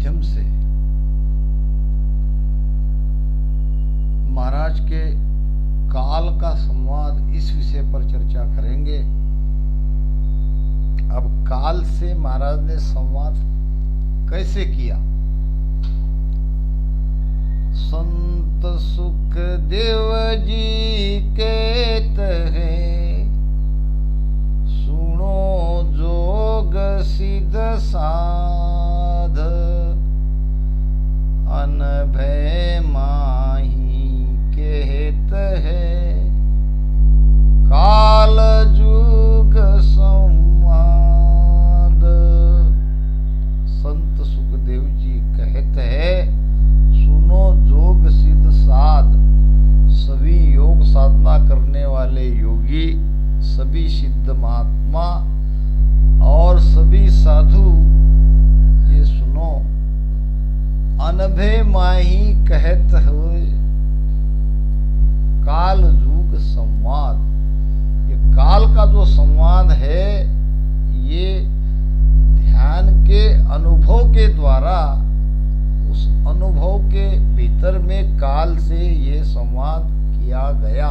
माध्यम से महाराज के काल का संवाद इस विषय पर चर्चा करेंगे। अब काल से महाराज ने संवाद कैसे किया? संत सुखदेव जी कहते हैं, सुनो जोग सिद्ध साध, अनभय माही कहते हैं, काल जुग संवाद। संत सुखदेव जी कहते हैं, सुनो जोग सिद्ध साध, सभी योग साधना करने वाले योगी, सभी सिद्ध महात्मा और सभी साधु, ये सुनो, अनभय माही कहत हुए काल जुग संवाद। ये काल का जो संवाद है, ये ध्यान के अनुभव के द्वारा, उस अनुभव के भीतर में काल से ये संवाद किया गया।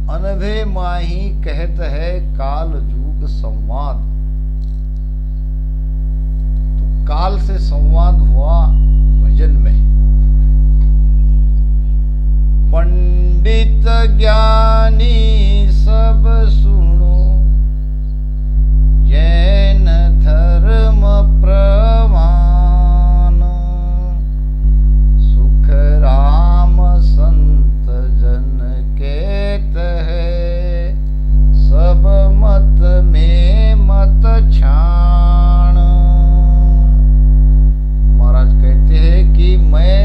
अनभय माही कहत है काल जुग संवाद। तो काल से संवाद हुआ भजन में। पंडित ज्ञानी सब सुनो, जैन धर्म प्रमाण, सुख राम संत जन कहत है, सब मत में मत छाण। महाराज कहते हैं कि मैं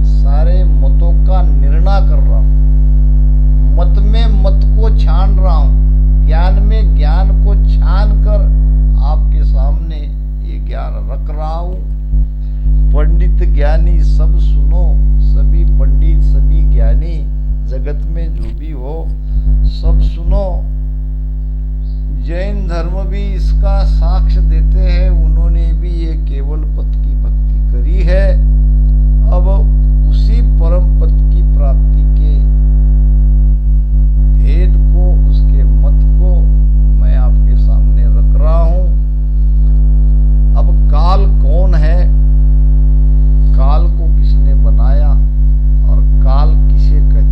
सारे मतों का निर्णय कर रहा हूं, मत में मत को छान रहा हूं, ज्ञान में ज्ञान को छान कर आपके सामने ये ज्ञान रख रहा हूं। पंडित ज्ञानी सब सुनो, सभी पंडित सभी ज्ञानी जगत में जो भी हो सब सुनो। जैन धर्म भी इसका साक्ष्य देते हैं, उन्होंने भी ये केवल पद की भक्ति करी है। अब उसी परम पद की प्राप्ति के भेद को, उसके मत को मैं आपके सामने रख रहा हूं। अब काल कौन है, काल को किसने बनाया और काल किसे कहते हैं?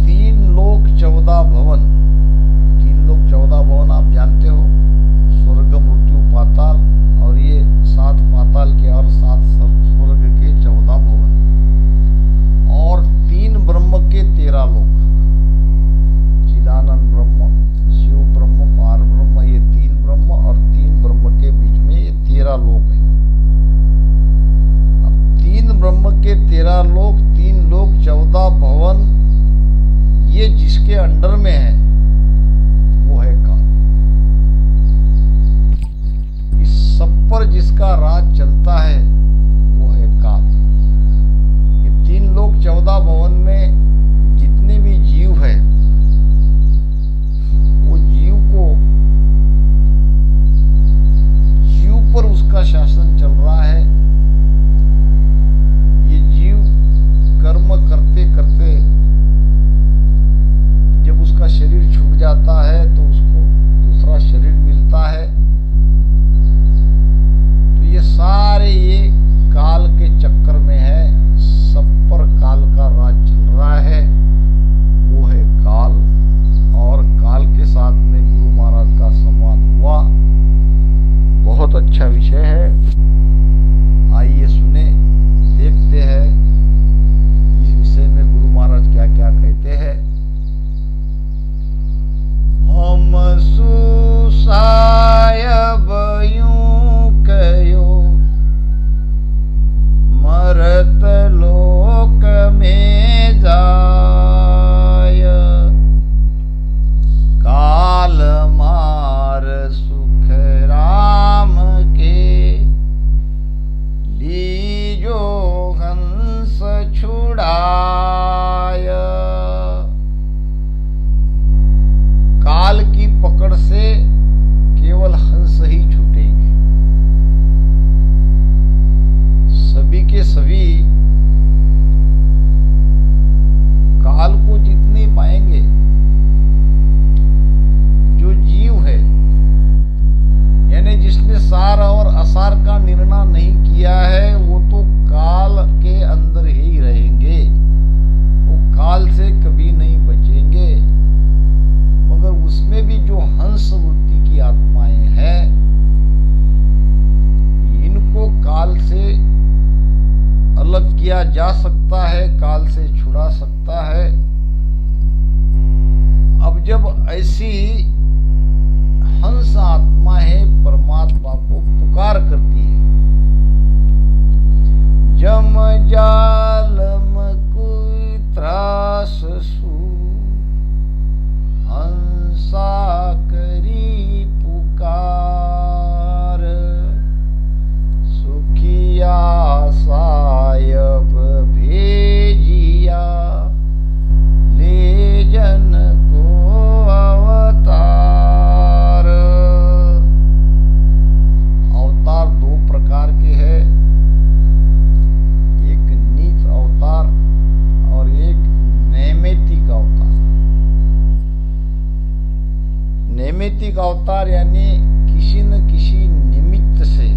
3 लोक 14 भवन। 3 लोक 14 भवन आप जानते हो, स्वर्ग मृत्यु पाताल, और ये 7 पाताल के और 7 स्वर्ग के 14 भवन, और 3 ब्रह्म के 13 लोक, चिदानंद ब्रह्म, शिव ब्रह्म, पार ब्रह्म, ये 3 ब्रह्म और 3 ब्रह्म के बीच में ये 13 लोक है। अब 3 ब्रह्म के 13 लोक, 3 लोक 14 भवन, ये जिसके अंडर में है वो है काल। इस सब पर जिसका राज चलता है वो है काल। ये 3 लोक 14 भवन में जितने भी जीव है, वो जीव पर उसका शासन चल रहा है। ये जीव कर्म करते करते जब उसका शरीर छूट जाता है तो उसको दूसरा शरीर मिलता है। तो ये सारे ये सार और असार का निर्णय नहीं किया है वो तो काल के अंदर ही रहेंगे, वो काल से कभी नहीं बचेंगे। मगर उसमें भी जो हंस वृत्ति की आत्माएं हैं, इनको काल से अलग किया जा सकता है, काल से छुड़ा सकता है। अब जब ऐसी हंस आत्मा है परमात्मा को पुकार करती है, जम जालम कोई त्रास सु हंसा करी पुकार, सुखिया सायब भेजिया ले जन को अवतार। अवतार दो प्रकार के हैं, एक नीच अवतार और एक नैमित्तिक अवतार। नैमित्तिक अवतार यानी किसी न किसी निमित्त से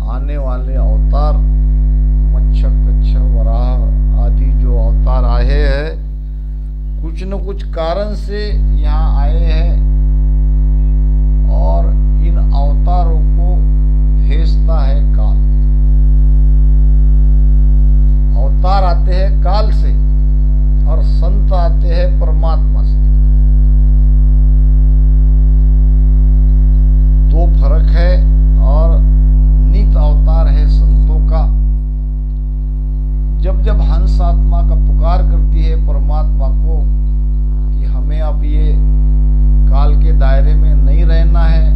आने वाले अवतार, मच्छ कच्छ वराह आदि जो अवतार आए हैं, कुछ न कुछ कारण से यहाँ आए हैं और इन अवतारों को भेजता है काल। अवतार आते हैं काल से और संत आते हैं परमात्मा से। दो फर्क है। और नित अवतार है संतों का। जब जब हंस आत्मा का पुकार करती है परमात्मा को कि हमें अब ये काल के दायरे में नहीं रहना है,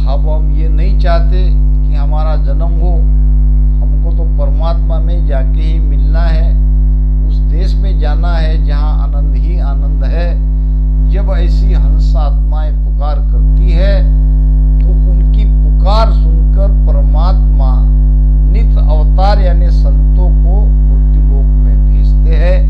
अब हम ये नहीं चाहते कि हमारा जन्म हो, हमको तो परमात्मा में जाके ही मिलना है, उस देश में जाना है जहाँ आनंद ही आनंद है। जब ऐसी हंस आत्माएं पुकार करती है तो उनकी पुकार सुनकर परमात्मा नित अवतार यानी संतों को मृत्युलोक में भेजते हैं।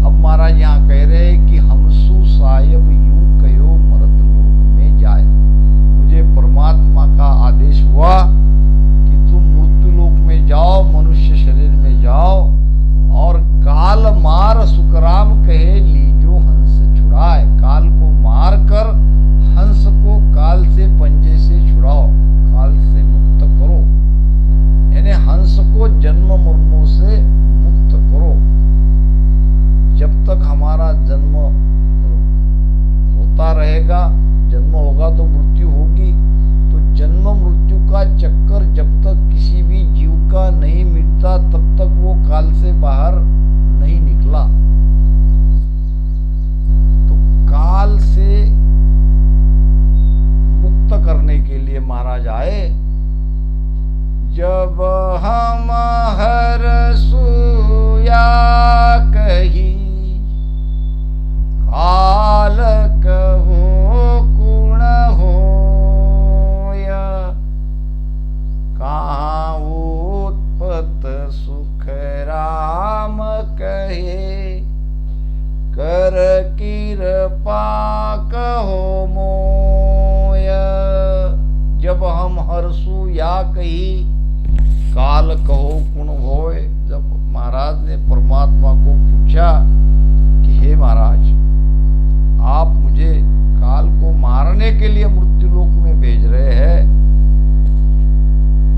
अब महाराज यहाँ कह रहे हैं कि हमसु सायब यूं कहो मरत लोक में जाए। मुझे परमात्मा का आदेश हुआ कि तुम मृत्युलोक में जाओ, मनुष्य शरीर में जाओ और काल मार सुखराम कहे लीजो हंस छुड़ाए। काल को मार कर हंस को काल से पंजे से छुड़ाओ, काल से मुक्त करो, यानी हंस को जन्म मरणों से मुक्त करो। जब तक हमारा जन्म होता रहेगा, जन्म होगा तो मृत्यु होगी, तो जन्म मृत्यु का चक्कर जब तक किसी भी जीव का नहीं मिटता तब तक वो काल से बाहर नहीं निकला। तो काल से मुक्त करने के लिए महाराज आए। जब हम हर सुया कही काल कहो कुण होय, कहाँ उत्पत सुख राम कहे कर कृपा कहो मोय। जब हम हर्षु या कही काल कहो कुण होय। जब महाराज ने परमात्मा को पूछा कि हे महाराज, आप मुझे काल को मारने के लिए मृत्युलोक में भेज रहे हैं,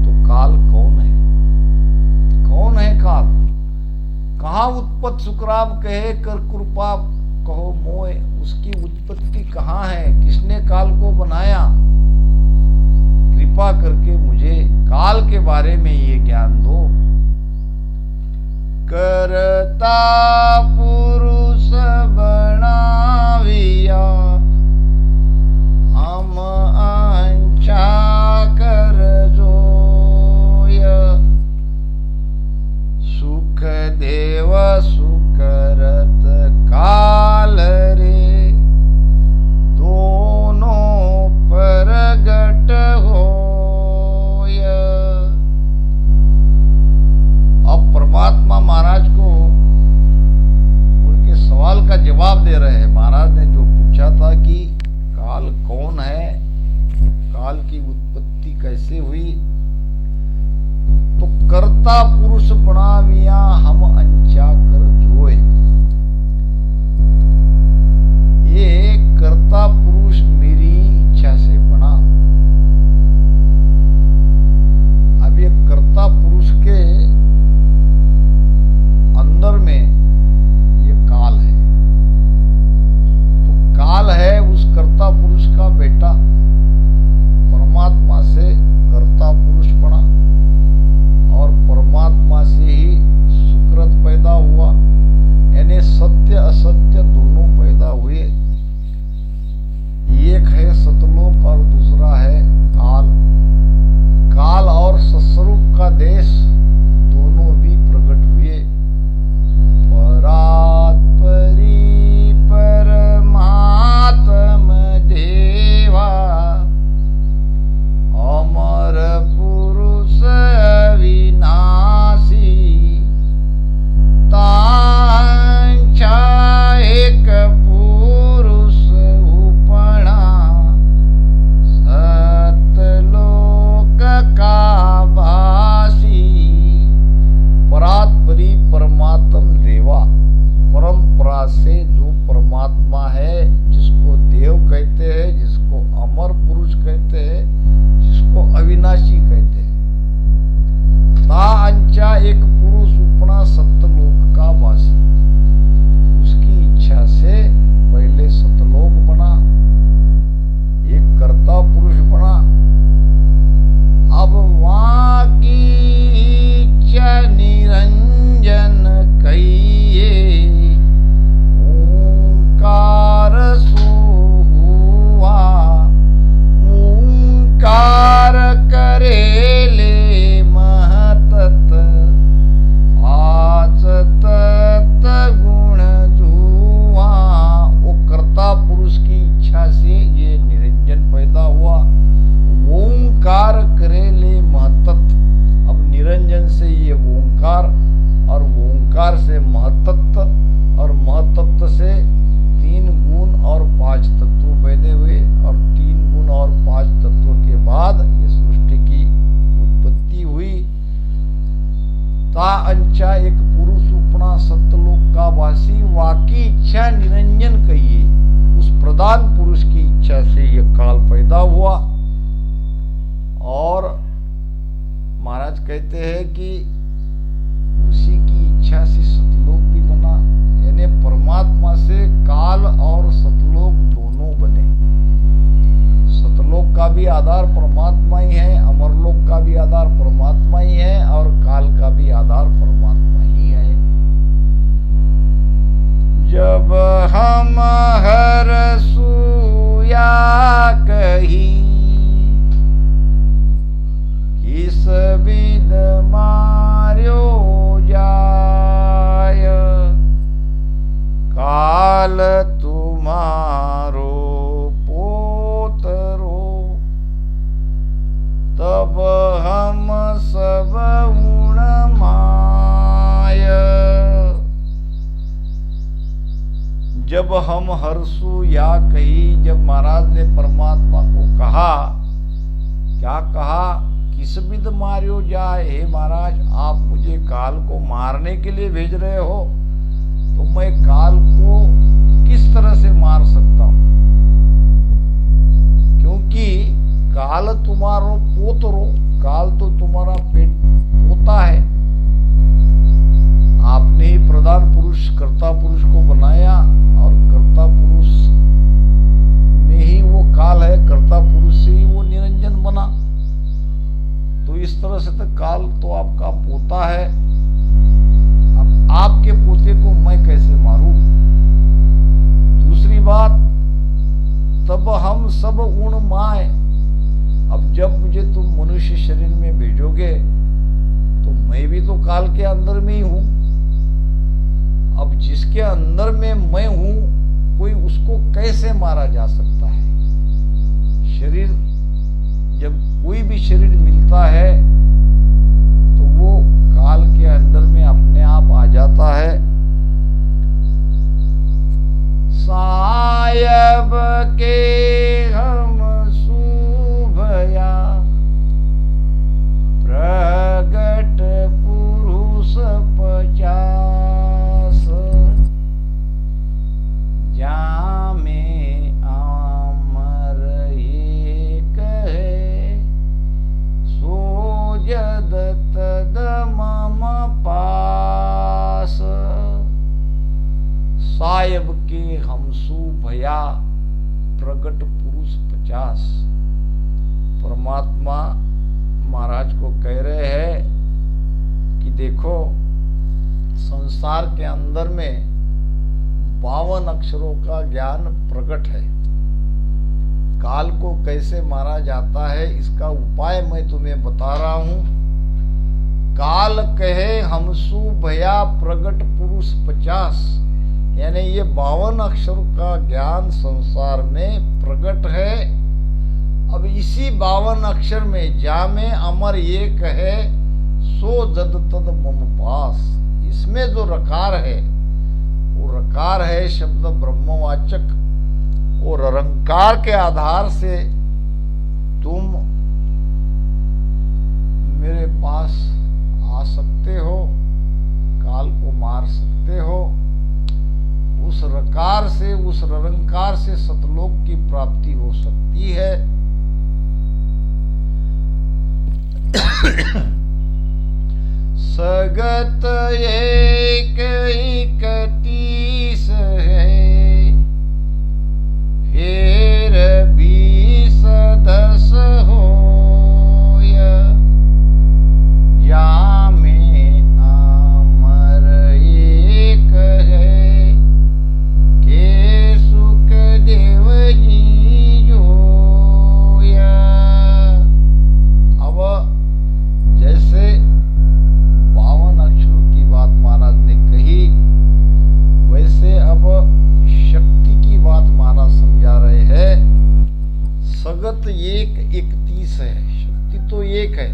तो काल कौन है? कौन है काल? कहाँ उत्पत्ति सुखराम कहे कर कृपा कहो मोय। उसकी उत्पत्ति कहाँ है? किसने काल को बनाया? कृपा करके मुझे काल के बारे में ये ज्ञान दो। करता पुरुष बनाविया हम अंचा कर जोय, सुख देव सुकरत काल रे दोनों परगट होय। अब परमात्मा महाराज को परमात्मा से ही सुकृत पैदा हुआ, यानी सत्य असत्य दोनों पैदा हुए। एक है सतलोक और दूसरा है काल। काल और सत्स्वरूप का देश दोनों भी प्रकट हुए। परात्परी परमात्म देवा अमर पुरुष विनाशी तांचा एक पुरुष उपणा सतलोक का भासी। परात्परी परमात्म देवा, परंपरा से जो परमात्मा है, जिसको देव कहते हैं, जिसको अमर पुरुष कहते हैं, जिसको अविनाशी कहते हैं। ता अंचा एक पुरुष उपना सत्यलोक का वासी, उसकी इच्छा से पहले सत्यलोक बना, एक कर्ता पुरुष बना। अब वहां की इच्छा निरंजन कहिए ओंकार सो हुआ। ओंकार करेले महतत आज तत गुण जुआ। वो कर्ता पुरुष की इच्छा से ये निरंजन पैदा हुआ। ओंकार करेले महतत, अब निरंजन से ये ओंकार, और ओंकार से महतत्व, और महतत्व से 3 गुण और 5 तत्व पैदा हुए, और 3 गुण और 5 तत्वों के बाद ये सृष्टि की उत्पत्ति हुई। ता अंचा एक पुरुष उपना सत्यलोक का वासी, वाकी इच्छा निरंजन कहिए। उस प्रधान पुरुष की इच्छा से यह काल पैदा हुआ। और महाराज कहते हैं कि उसी की इच्छा से सतलोक भी बना, यानी परमात्मा से काल और सतलोक दोनों बने। सतलोक का भी आधार परमात्मा ही है, अमरलोक का भी आधार परमात्मा ही है, और काल का भी आधार परमात्मा ही है। जब हम हर सुया कही किस विद मार्यो जाय, काल तुम्हारो पोतरो, तब हम सब उण माय। जब हम हर्षु या कही, जब महाराज ने परमात्मा को कहा, क्या कहा? किस विद मार्यो जाए, हे महाराज आप मुझे काल को मारने के लिए भेज रहे हो, तो मैं काल को किस तरह से मार सकता हूं? क्योंकि काल तुम्हारो पोतरो, काल तो तुम्हारा पेट पोता है। आपने ही प्रधान पुरुष कर्ता पुरुष को बनाया, और कर्ता पुरुष में ही वो काल है, कर्ता पुरुष से ही वो निरंजन बना। तो इस तरह से तो काल तो आपका पोता है। अब आपके पोते को मैं कैसे मारूं? दूसरी बात, तब हम सब उण माय। अब जब मुझे तुम मनुष्य शरीर में भेजोगे तो मैं भी तो काल के अंदर में ही हूं। अब जिसके अंदर में मैं हूं, कोई उसको कैसे मारा जा सकता है? शरीर, जब कोई भी शरीर मिलता है तो वो काल के अंदर में अपने आप आ जाता है। सायब के हम शुभया प्रगट पुरुष 50, जामे आमर एक है, सो जद तद मम पास। सायब के हमसु भया प्रगट पुरुष 50। परमात्मा महाराज को कह रहे हैं कि देखो संसार के अंदर में 52 अक्षरों का ज्ञान प्रकट है। काल को कैसे मारा जाता है इसका उपाय मैं तुम्हें बता रहा हूं। काल कहे हमसु भया प्रगट पुरुष 50, यानी ये 52 अक्षर का ज्ञान संसार में प्रकट है। अब इसी 52 अक्षर में जामे अमर ये कहे सो जद तद मम पास, इसमें जो रकार है वो रकार है शब्द ब्रह्मवाचक, और रंकार के आधार से तुम मेरे पास आ सकते हो, काल को मार सकते हो। उस रकार से, उस रंकार से सतलोक की प्राप्ति हो सकती है। सगत एक 31 है, फिर 20 10 होय, या में अमर एक है, के सुख देव जी जोय। अब जैसे 52 अक्षरों की बात महाराज ने कही, वैसे अब शक्ति की बात महाराज समझा रहे हैं। सगत एक 31 है, शक्ति तो एक है,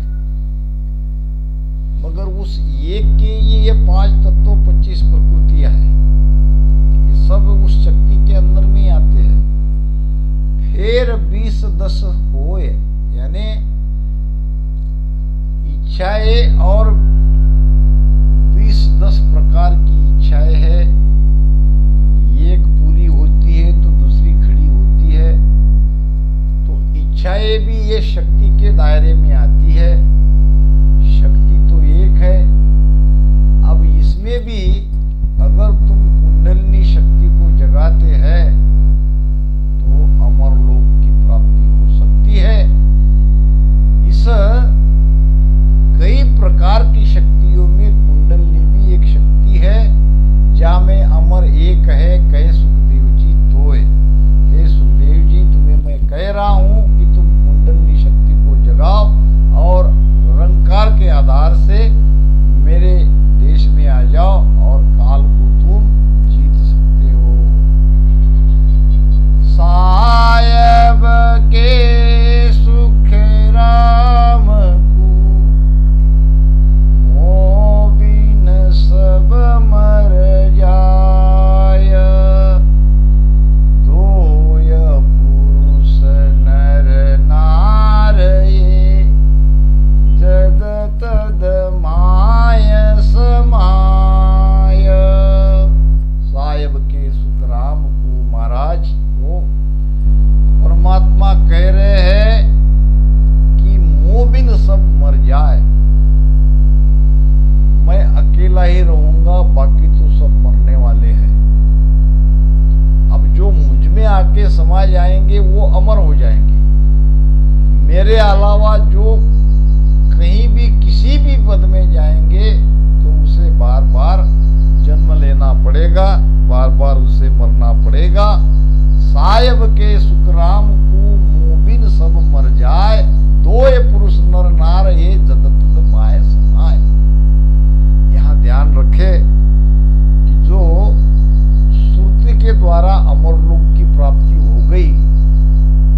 मगर उस एक के ये 5 तत्व 25 प्रकृतियां हैं, ये सब उस शक्ति के अंदर में ही आते हैं। फिर 20 10 होए, यानी इच्छाएं और 20 10 प्रकार की इच्छाएं है, एक पूरी होती है तो दूसरी खड़ी होती है। तो इच्छाएं भी ये शक्ति के दायरे में आती है, शक्ति तो एक है। अब इसमें भी अगर तुम कुंडलिनी शक्ति को जगाते हैं तो अमर लोक की प्राप्ति हो सकती है। इस कई प्रकार की शक्तियों में कुंडलिनी भी एक शक्ति है। जा में अमर एक है, कहे सुखदेव जी तोय। हे सुखदेव जी, तुम्हें मैं कह रहा हूं कि तुम कुंडलिनी शक्ति को जगाओ और रंकार के आधार से मेरे देश में आ जाओ और काल को तुम जीत सकते हो। सायब के सुख राम को मोबिन सब मर जाय, दोय पुरुष नर नार ये, जद तद माय समाय। साहेब के सुखराम को महाराज को परमात्मा कह रहे हैं कि मोबिन सब मर जाए, मैं अकेला ही रहूंगा, बाकी तो सब मरने वाले हैं। अब जो मुझ में आके समा जाएंगे वो अमर हो जाएंगे। मेरे अलावा जो कहीं भी किसी भी पद में जाएंगे तो उसे बार बार जन्म लेना पड़ेगा, बार बार उसे मरना पड़ेगा। सायब के सुखराम को मोबिन सब मर जाए, दोय पुरुष नर नार ये जद तद माय समाय। यहाँ ध्यान रखे कि जो सुरति के द्वारा अमरलोक की प्राप्ति हो गई,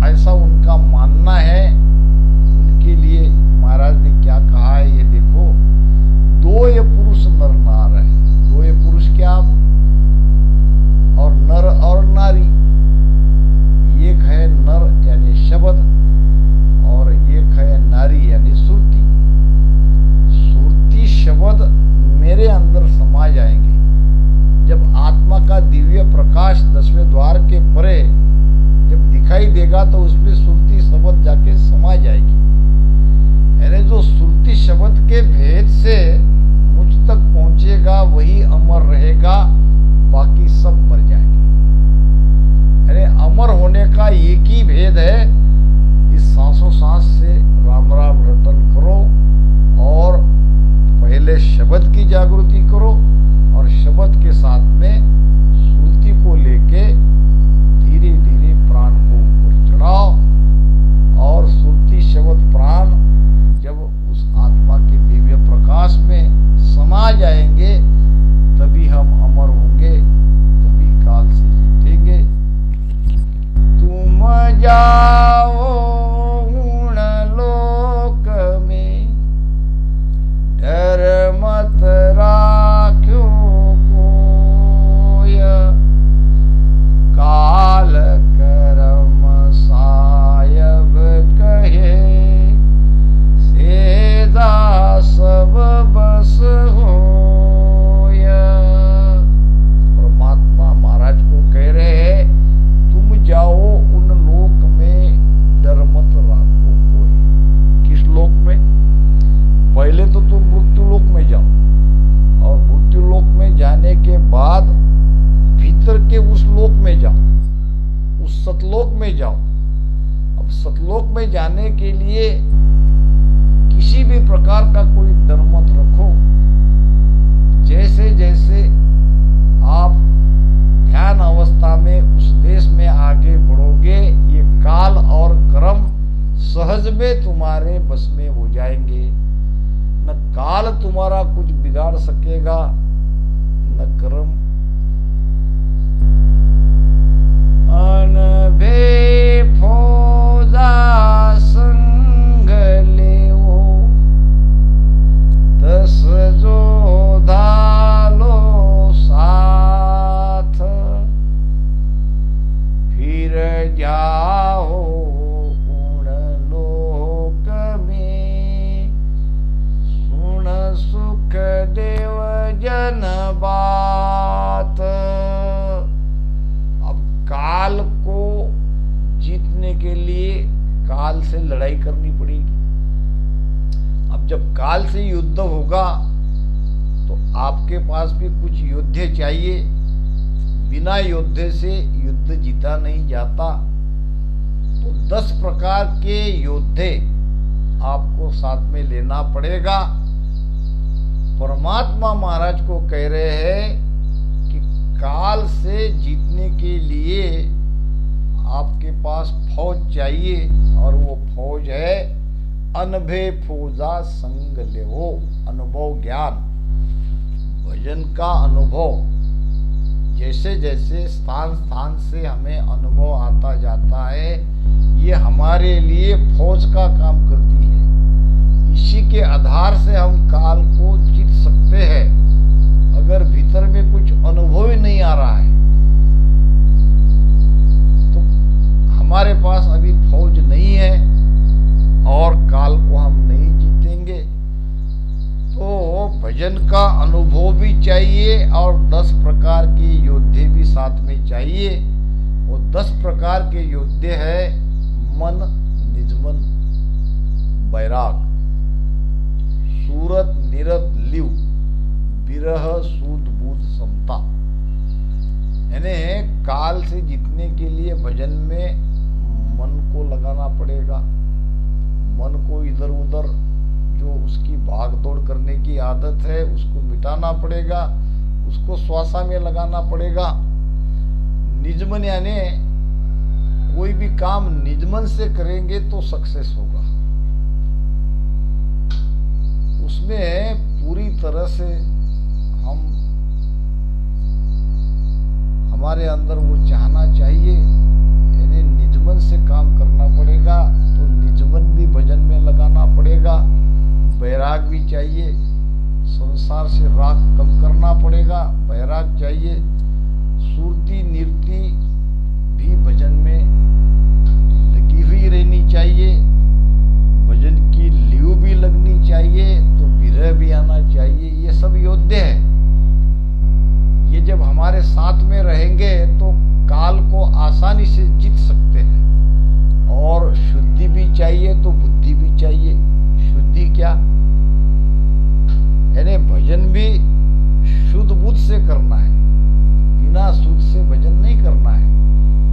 ऐसा उनका मानना है, उनके लिए महाराज ने क्या कहा है ये देखो। दोय पुरुष नर नार है, दोय पुरुष क्या और नर और नारी, एक है नर यानी शब्द और एक है नारी यानी सुरती। सुरती शब्द मेरे अंदर समा जाएंगे। जब आत्मा का दिव्य प्रकाश 10वें द्वार के परे जब दिखाई देगा तो उसमें सुरती शब्द जाके समा जाएगी। यानी जो सुरती शब्द के भेद से मुझ तक पहुंचेगा वही अमर रहेगा, बाकी सब मर जाएंगे। यानी अमर होने का एक ही भेद है, इस सांसों सांस से राम राम रटन करो और पहले पहले शब्द की जागृति करो और शब्द के साथ में श्रुति को लेके धीरे धीरे प्राण को ऊपर चढ़ाओ और श्रुति शब्द प्राण जब उस आत्मा के दिव्य प्रकाश में समा जाएंगे तभी हम अमर होंगे, तभी काल से जीतेंगे। तुम जाओ गुण लोक में, डर मत राख्यो कोय, काल करम सायब कहे, सेदा सब बस होय। परमात्मा महाराज को कह रहे हैं तुम जाओ उन लोक में, डर मत राखो कोई। किस लोक में? पहले तो तुम मृत्यु लोक में जाओ और मृत्यु लोक में जाने के बाद भीतर के उस लोक में जाओ, उस सतलोक में जाओ। अब सतलोक में जाने के लिए किसी भी प्रकार का कोई डर मत रखो। जैसे जैसे आप ध्यान अवस्था में उस देश में आगे बढ़ोगे, ये काल और कर्म सहज में तुम्हारे बस में हो जाएंगे। न काल तुम्हारा कुछ बिगाड़ सकेगा, न कर्म। अनभे फौजा संग लेवो, दस जोधा लो साथ, फिर जाओ उन लोक में, सुन सुख देव जन बात। अब काल को जीतने के लिए काल से लड़ाई करनी पड़ेगी। अब जब काल से युद्ध होगा तो आपके पास भी कुछ योद्धे चाहिए। बिना योद्धे से युद्ध जीता नहीं जाता। तो 10 प्रकार के योद्धे आपको साथ में लेना पड़ेगा। परमात्मा महाराज को कह रहे हैं कि काल से जीतने के लिए आपके पास फौज चाहिए और वो फौज है अनभे फौजा संग लेहो, अनुभव ज्ञान, भजन का अनुभव। जैसे जैसे स्थान स्थान से हमें अनुभव आता जाता है, ये हमारे लिए फौज का काम करती है। इसी के आधार से हम काल को जीत सकते हैं। अगर भीतर में कुछ अनुभव ही नहीं आ रहा है तो हमारे पास अभी फौज नहीं है और काल को हम नहीं जीतेंगे। तो भजन का अनुभव भी चाहिए और 10 प्रकार के योद्धे भी साथ में चाहिए। वो 10 प्रकार के योद्धे हैं मन, निजमन, बैराग, सूरत, निरत, लिव, विरह, सूद, बूद, समता। यानी काल से जीतने के लिए भजन में मन को लगाना पड़ेगा। मन को इधर उधर जो उसकी भाग दौड़ करने की आदत है उसको मिटाना पड़ेगा, उसको श्वासा में लगाना पड़ेगा। निजमन यानी कोई भी काम निजमन से करेंगे तो सक्सेस होगा। उसमें पूरी तरह से हमारे अंदर वो चाहना चाहिए, यानी निजमन से काम करना पड़ेगा। तो निजमन भी भजन में लगाना पड़ेगा। बैराग भी चाहिए, संसार से राग कम करना पड़ेगा, बैराग चाहिए। सुरती निरती भी भजन में लगी हुई रहनी चाहिए। भजन की लीव भी लगनी चाहिए, तो विरह भी आना चाहिए। ये सब योद्धे हैं। ये जब हमारे साथ में रहेंगे तो काल को आसानी से जीत सकते हैं। और शुद्धि भी चाहिए तो बुद्धि भी चाहिए। शुद्धि क्या? यानी भजन भी शुद्ध बुद्ध से करना है, बिना शुद्ध से भजन नहीं करना है।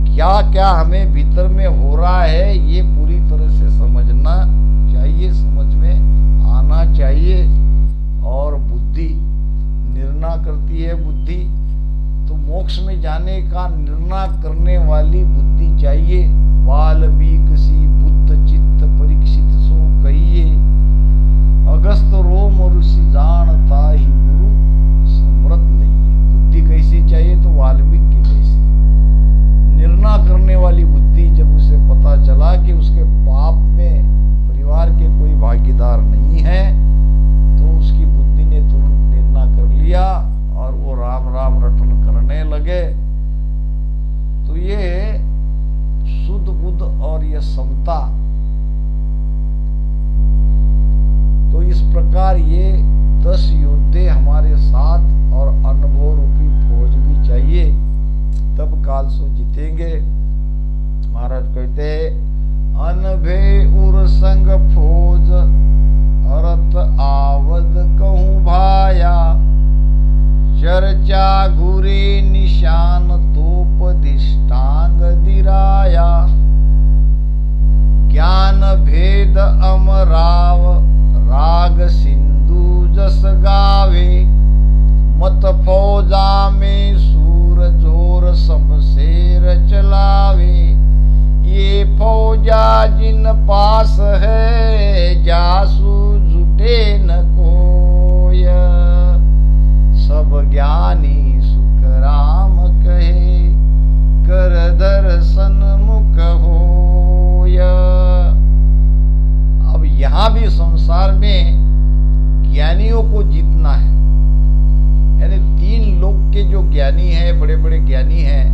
क्या क्या हमें भीतर में हो रहा है ये पूरी तरह से समझना चाहिए, समझ में आना चाहिए। और निर्णय करती है बुद्धि, तो मोक्ष में जाने का निर्णय करने वाली बुद्धि चाहिए। वाल्मीकि सी बुद्ध चित्त परीक्षित सो कहिए, अगस्त रोम ऋषि जानता ही गुरु समृत लइए। बुद्धि कैसी चाहिए? तो वाल्मीकि जैसी निर्णय करने वाली बुद्धि। जब उसे पता चला कि उसके पाप में परिवार के कोई भागीदार नहीं है, तो उसकी बुद्धि ने तुरंत निर्णय कर लिया और वो राम राम रटन करने लगे। तो ये शुद्ध बुद्ध और ये समता, तो इस प्रकार ये 10 योद्धे हमारे साथ और अनुभव रूपी फौज भी चाहिए, तब काल सो जीतेंगे। महाराज कहते अनभे उर संग फौज अरत आवद कहूँ भाया, चर्चा घुरे निशान तोप दिष्टांग दिराया, ज्ञान भेद अमराव राग सिंधु जस गावे, मत फौजा में सूर जोर शमशेर चलावे, ये फौजा जिन पास है जासू जुटे न कोय, सब ज्ञानी सुख राम कहे कर दर्शन मुख होय। अब यहां भी संसार में ज्ञानियों को जीतना है, यानी 3 लोक के जो ज्ञानी हैं, बड़े बड़े ज्ञानी हैं,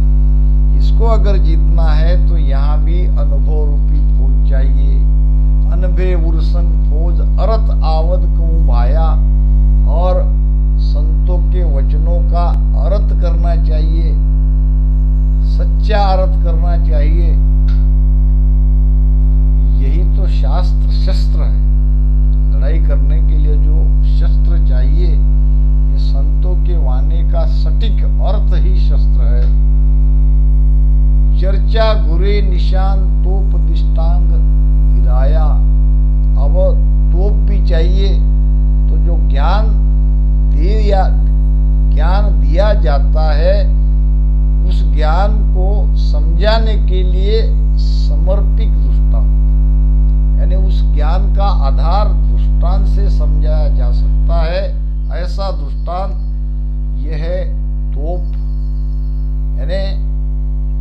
इसको अगर जीतना है तो यहाँ भी अनुभव रूपी फूल चाहिए। अनभे उर्सन फौज अरत आवद कहूँ भाया, और संतों के वचनों का अर्थ करना चाहिए, सच्चा अर्थ करना चाहिए। यही तो शास्त्र शस्त्र है। लड़ाई करने के लिए जो शस्त्र चाहिए, ये संतों के वाणी का सटीक अर्थ ही शस्त्र है। चर्चा घुरे निशान तोप दिष्टांग दिराया। अब तोप भी चाहिए, तो जो ज्ञान दिया जाता है, उस ज्ञान को समझाने के लिए समर्पित दृष्टांत, यानी उस ज्ञान का आधार दृष्टांत से समझाया जा सकता है। ऐसा दृष्टांत यह है तोप, यानी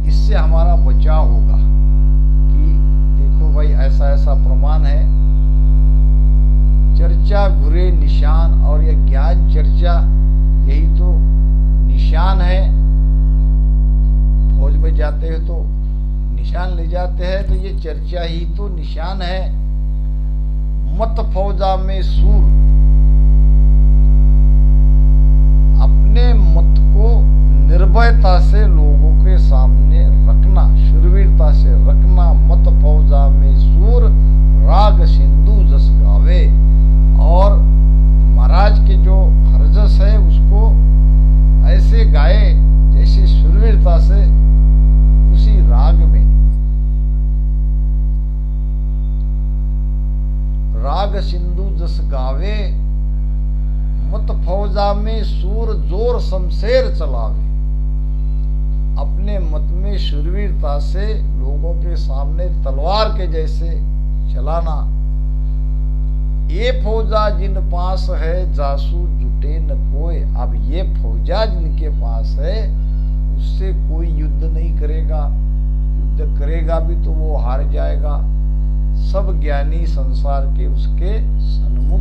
इससे हमारा बचाव होगा कि देखो भाई ऐसा ऐसा प्रमाण है। चर्चा घुरे निशान, और यह ज्ञान चर्चा यही तो निशान है। फौज में जाते हैं तो निशान ले जाते हैं, तो ये चर्चा ही तो निशान है। मत फौजा में सूर, अपने मत को निर्भयता से लोगों के सामने रखना, शूरवीरता से रखना। मत फौजा में सूर राग सिंधु जस गावे, और महाराज के जो हरजस है उसको ऐसे गाए जैसे शूरवीरता से, उसी राग में। राग सिंधु जस गावे, मत फौजा में सूर जोर शमशेर चलावे। अपने मत में शूरवीरता से लोगों के सामने तलवार के जैसे चलाना। ये फौजा जिन पास है जासू जुटे न कोय। अब ये फौजा जिनके पास है उससे कोई युद्ध नहीं करेगा, युद्ध करेगा भी तो वो हार जाएगा। सब ज्ञानी संसार के उसके सन्मुख